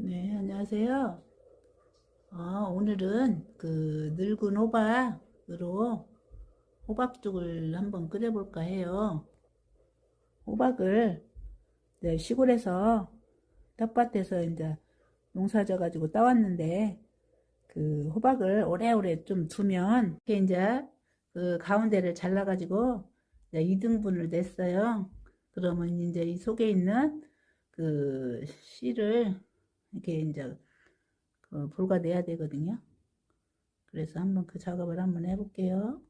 네, 안녕하세요. 오늘은 그 늙은 호박으로 호박죽을 한번 끓여볼까 해요. 호박을 시골에서 텃밭에서 이제 농사져가지고 따왔는데 그 호박을 오래오래 좀 두면 이렇게 이제 그 가운데를 잘라가지고 이제 2등분을 냈어요. 그러면 이제 이 속에 있는 그 씨를 이렇게 이제 볼가내야 되거든요. 그래서 한번 그 작업을 한번 해볼게요.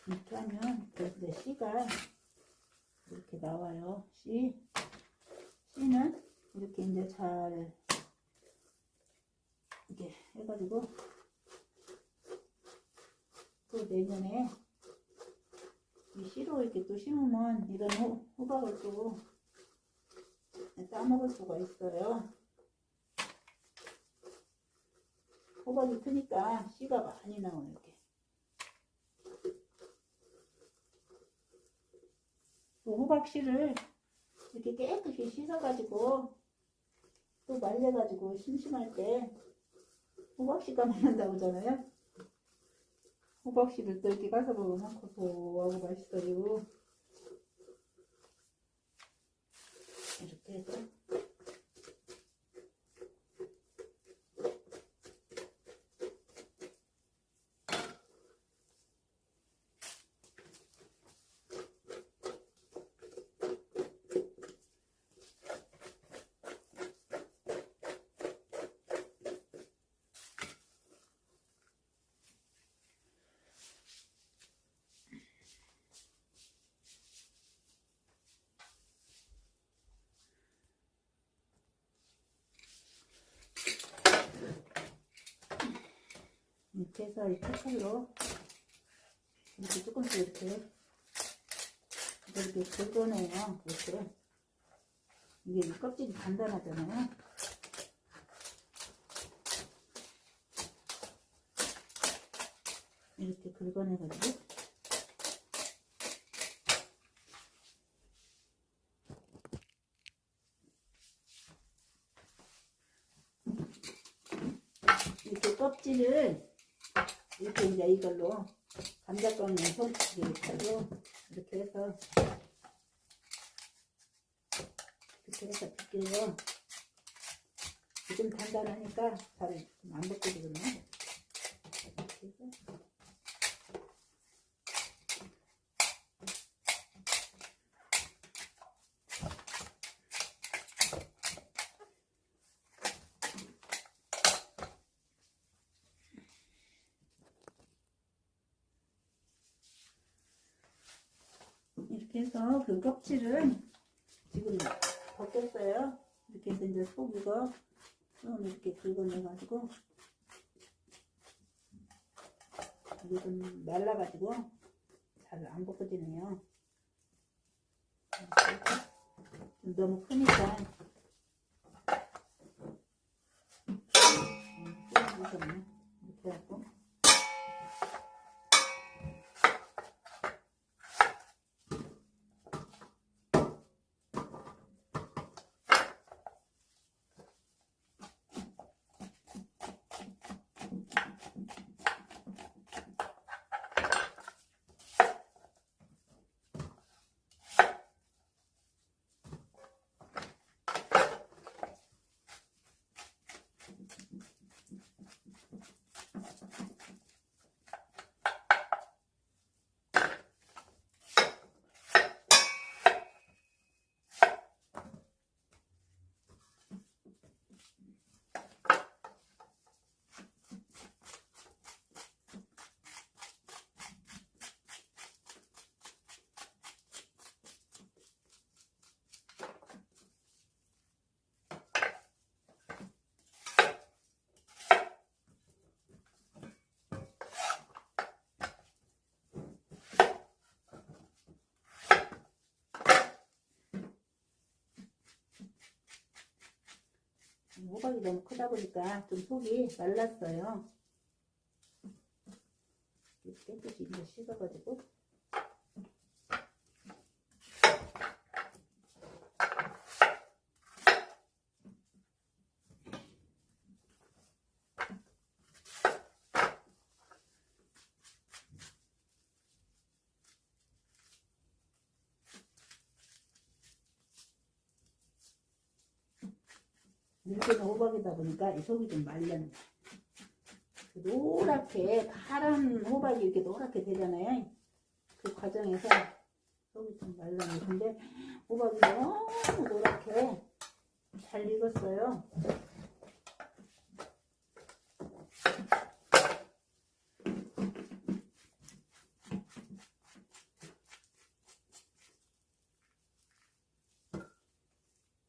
이렇게 하면 이제 씨가 이렇게 나와요. 씨는 이렇게 이제 잘 이렇게 해가지고 또 내년에 이 씨로 이렇게 또 심으면 이런 호박을 또 따먹을 수가 있어요. 호박이 크니까 씨가 많이 나와요. 이렇게. 또 호박씨를 이렇게 깨끗이 씻어가지고 또 말려가지고 심심할 때 호박씨가 먹는다고 하잖아요. 호박씨를 또 이렇게 가서 먹으면 고소하고 맛있어요. 이렇게 해서 이렇게 해서 이 칼로 이렇게 조금씩 이렇게 긁어내요. 이렇게 이게 껍질이 단단하잖아요. 이렇게 긁어내가지고 이렇게 껍질을 이렇게 이제 이걸로 감자 꺾는 손으로 이렇게 해서 빗겨요. 지금 단단하니까 잘 안 벗겨지거든요. 이렇게 해서 이렇게 해서 그 껍질은 지금 벗겼어요. 이렇게 해서 이제 속 이거 좀 이렇게 긁어내가지고 이게 좀 말라가지고 잘 안 벗겨지네요. 좀 너무 크니까 이렇게 하고 호박이 너무 크다 보니까 좀 속이 말랐어요. 깨끗이 이제 씻어가지고 늙은 호박이다 보니까 이 속이 좀 말렸네. 노랗게 파란 호박이 이렇게 노랗게 되잖아요. 그 과정에서 속이 좀 말랐네. 근데 호박이 너무 노랗게 잘 익었어요.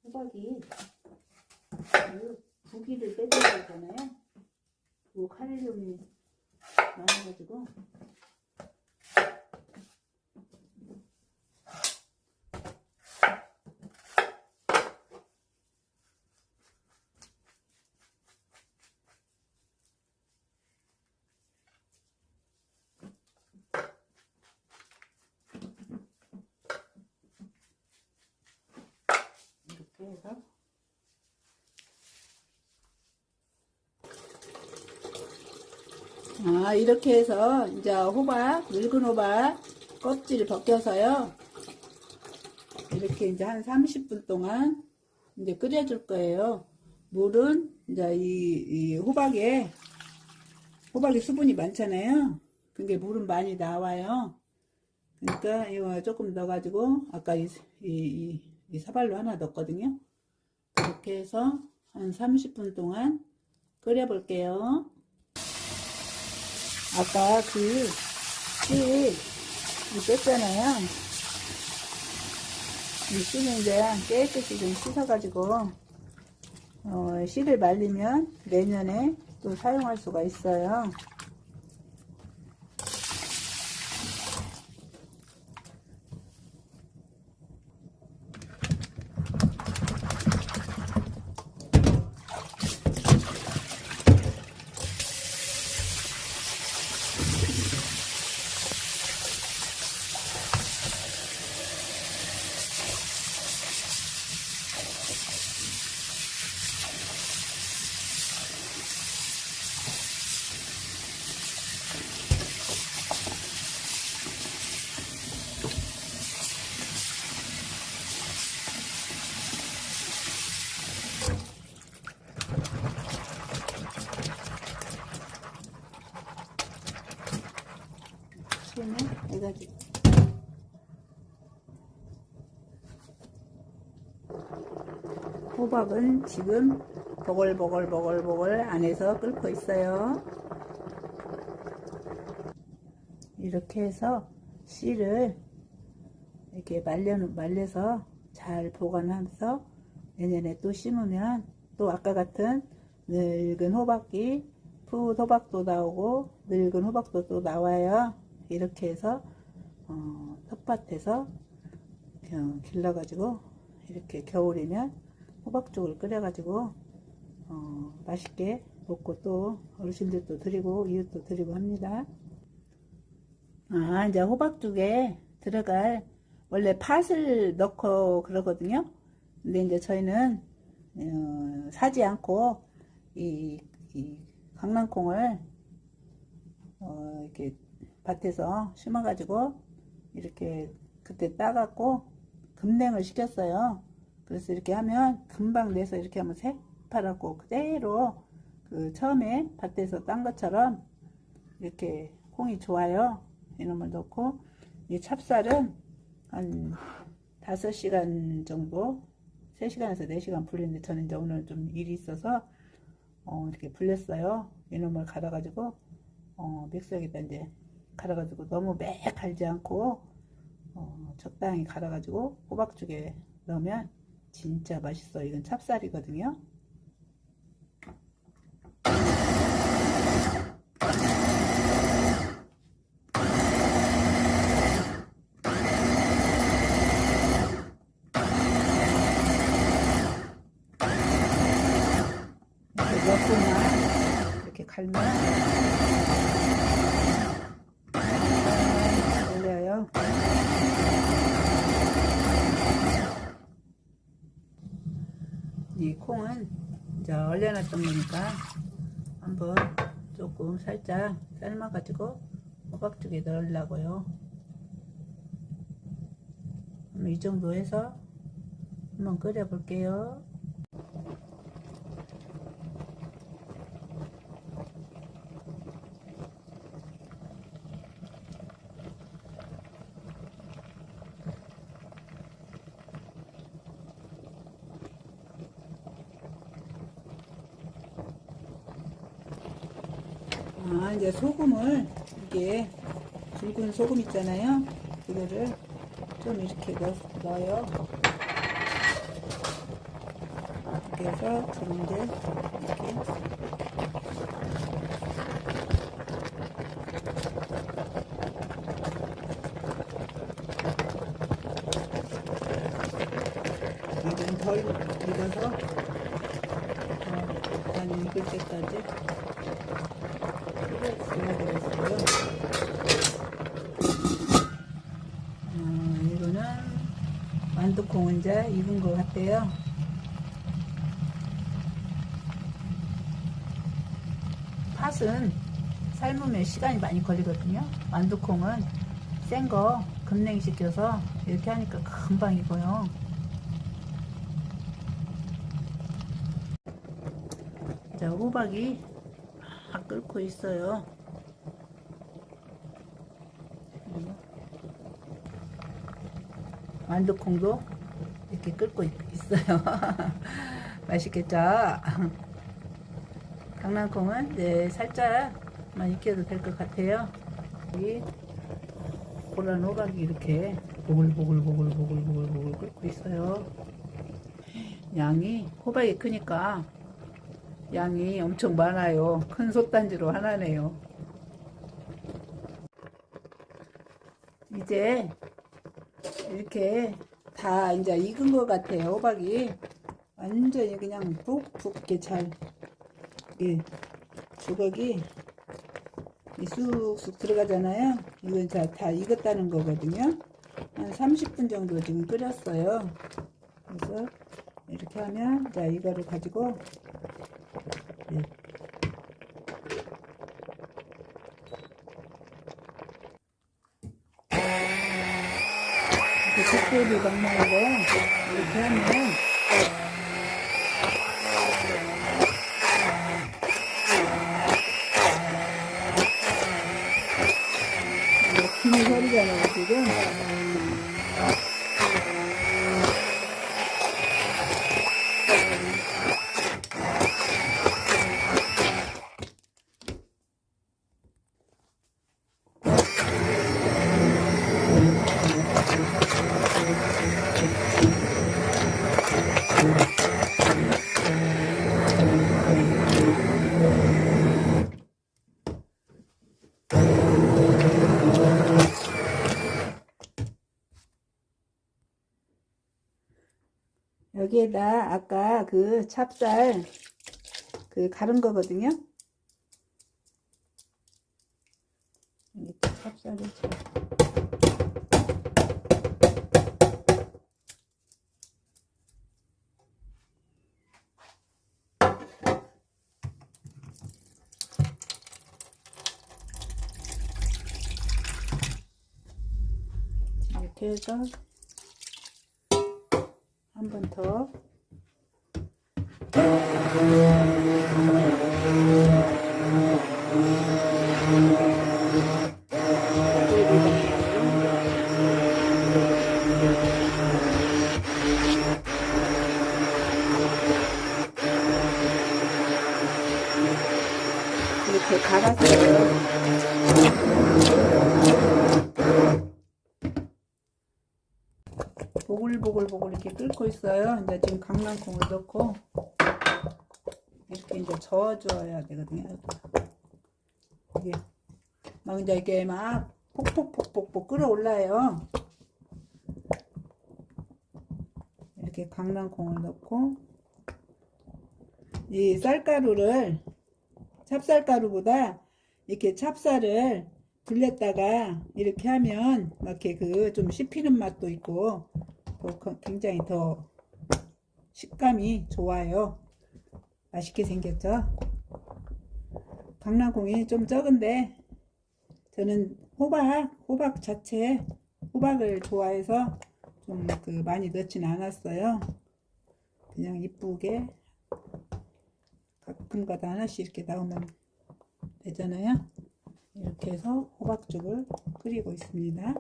호박이 그 부기를 빼줘야 되잖아요. 그 칼륨이 많아가지고 이렇게 해서 이렇게 해서 이제 호박, 늙은 호박 껍질을 벗겨서요. 이렇게 이제 한 30분 동안 이제 끓여줄 거예요. 물은 이제 이 호박이 수분이 많잖아요. 근데 물은 많이 나와요. 그러니까 이거 조금 넣어가지고 아까 이 사발로 하나 넣었거든요. 이렇게 해서 한 30분 동안 끓여 볼게요. 아까 그 씨 뺐잖아요. 이 씨는 이제 깨끗이 좀 씻어가지고 씨를 말리면 내년에 또 사용할 수가 있어요. 씨는 해가지고 호박은 지금 보글보글 안에서 끓고 있어요. 이렇게 해서 씨를 이렇게 말려서 잘 보관하면서 내년에 또 심으면 또 아까 같은 늙은 호박이 풋 호박도 나오고 늙은 호박도 또 나와요. 이렇게 해서 텃밭에서 길러가지고 이렇게 겨울이면 호박죽을 끓여가지고 맛있게 먹고 또 어르신들도 드리고 이웃도 드리고 합니다. 이제 호박죽에 들어갈 원래 팥을 넣고 그러거든요. 근데 이제 저희는 사지 않고 이 강낭콩을 이렇게 밭에서 심어가지고 이렇게 그때 따갖고 급냉을 시켰어요. 그래서 이렇게 하면 금방 내서 이렇게 하면 새파랗고 그대로 그 처음에 밭에서 딴 것처럼 이렇게 콩이 좋아요. 이놈을 넣고 이 찹쌀은 한 5시간 정도 3시간에서 4시간 불리는데 저는 이제 오늘 좀 일이 있어서 이렇게 불렸어요. 이놈을 갈아가지고 믹서기에다 이제 갈아가지고 너무 매 갈지 않고 적당히 갈아가지고 호박죽에 넣으면 진짜 맛있어요. 이건 찹쌀이거든요. 조금만 이렇게 갈면 올려요. 이 콩은 이제 얼려놨던 거니까 한번 조금 살짝 삶아 가지고 호박죽에 넣으려고요. 이 정도 해서 한번 끓여 볼게요. 이제 소금을, 이게 굵은 소금 있잖아요. 그거를 좀 이렇게 넣어요. 이렇게 해서 주는데 이렇게 이건 덜 익어서 많이 익을 때까지 넣어드렸어요. 이거는 완두콩은 이제 익은 것 같아요. 팥은 삶으면 시간이 많이 걸리거든요. 완두콩은 센 거 급냉시켜서 이렇게 하니까 금방 익어요. 자, 호박이 막 끓고 있어요. 완두콩도 이렇게 끓고 있어요. 맛있겠죠? 강낭콩은 이제 살짝만 익혀도 될 것 같아요. 여기 고란 호박이 이렇게 보글보글 끓고 있어요. 양이, 호박이 크니까 양이 엄청 많아요. 큰 솥단지로 하나네요. 이제 이렇게 다 이제 익은 것 같아요. 호박이 완전히 그냥 푹푹 이렇게 잘, 예, 주걱이 쑥쑥 들어가잖아요. 이건 다 익었다는 거거든요. 한 30분 정도 지금 끓였어요. 그래서 이렇게 하면, 자, 이거를 가지고, 예, 국도를 막는 거 이렇게 하면 김이 소리잖아요 지금. 여기에다 아까 그 찹쌀 그 가른 거거든요. 찹쌀을 이렇게 해서 한 번 더 이렇게 갈아서 보글보글 이렇게 끓고 있어요. 이제 지금 강낭콩을 넣고 이렇게 이제 저어줘야 되거든요. 이게 막 이제 이게 막 폭폭 끓어올라요. 이렇게 강낭콩을 넣고 이 쌀가루를 찹쌀가루보다 이렇게 찹쌀을 불렸다가 이렇게 하면 이렇게 그 좀 씹히는 맛도 있고 굉장히 더 식감이 좋아요. 맛있게 생겼죠? 강낭콩이 좀 적은데 저는 호박 자체 호박을 좋아해서 좀 그 많이 넣진 않았어요. 그냥 이쁘게 가끔가다 하나씩 이렇게 나오면 되잖아요. 이렇게 해서 호박죽을 끓이고 있습니다.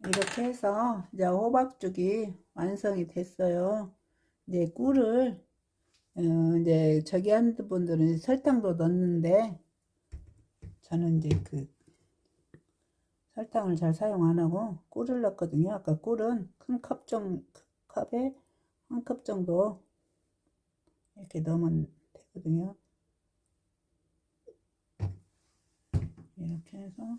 이렇게 해서 이제 호박죽이 완성이 됐어요. 이제 꿀을 이제 저기 하는 분들은 설탕도 넣는데 저는 이제 그 설탕을 잘 사용 안 하고 꿀을 넣었거든요. 아까 꿀은 큰 컵에 한 컵 정도 이렇게 넣으면 되거든요. 이렇게 해서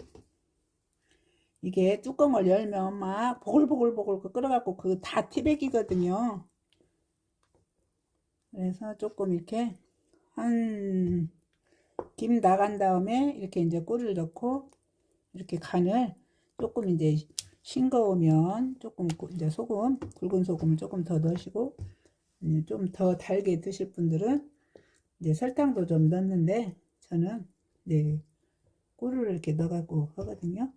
이게 뚜껑을 열면 막 보글보글보글 끓어갖고 그 다 티백이거든요. 그래서 조금 이렇게 한 김 나간 다음에 이렇게 이제 꿀을 넣고 이렇게 간을 조금 이제 싱거우면 조금 이제 굵은 소금을 조금 더 넣으시고 좀 더 달게 드실 분들은 이제 설탕도 좀 넣는데 저는 이제 꿀을 이렇게 넣어갖고 하거든요.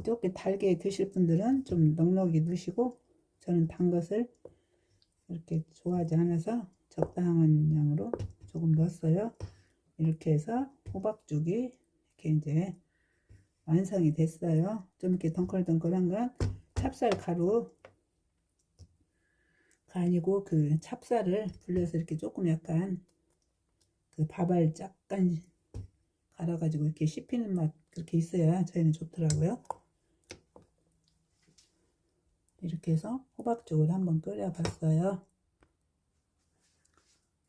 조금 달게 드실 분들은 좀 넉넉히 넣으시고 저는 단 것을 이렇게 좋아하지 않아서 적당한 양으로 조금 넣었어요. 이렇게 해서 호박죽이 이렇게 이제 완성이 됐어요. 좀 이렇게 덩글덩글한 건 찹쌀 가루가 아니고 그 찹쌀을 불려서 이렇게 조금 약간 그 밥알 약간 갈아가지고 이렇게 씹히는 맛 그렇게 있어야 저희는 좋더라고요. 이렇게 해서 호박죽을 한번 끓여 봤어요.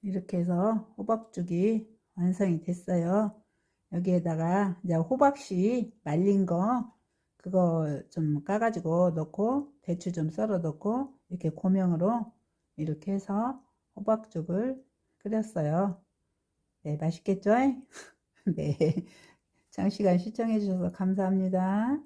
이렇게 해서 호박죽이 완성이 됐어요. 여기에다가 이제 호박씨 말린 거 그거 좀 까가지고 넣고 대추 좀 썰어 넣고 이렇게 고명으로 이렇게 해서 호박죽을 끓였어요. 네, 맛있겠죠? 네. 장시간 시청해 주셔서 감사합니다.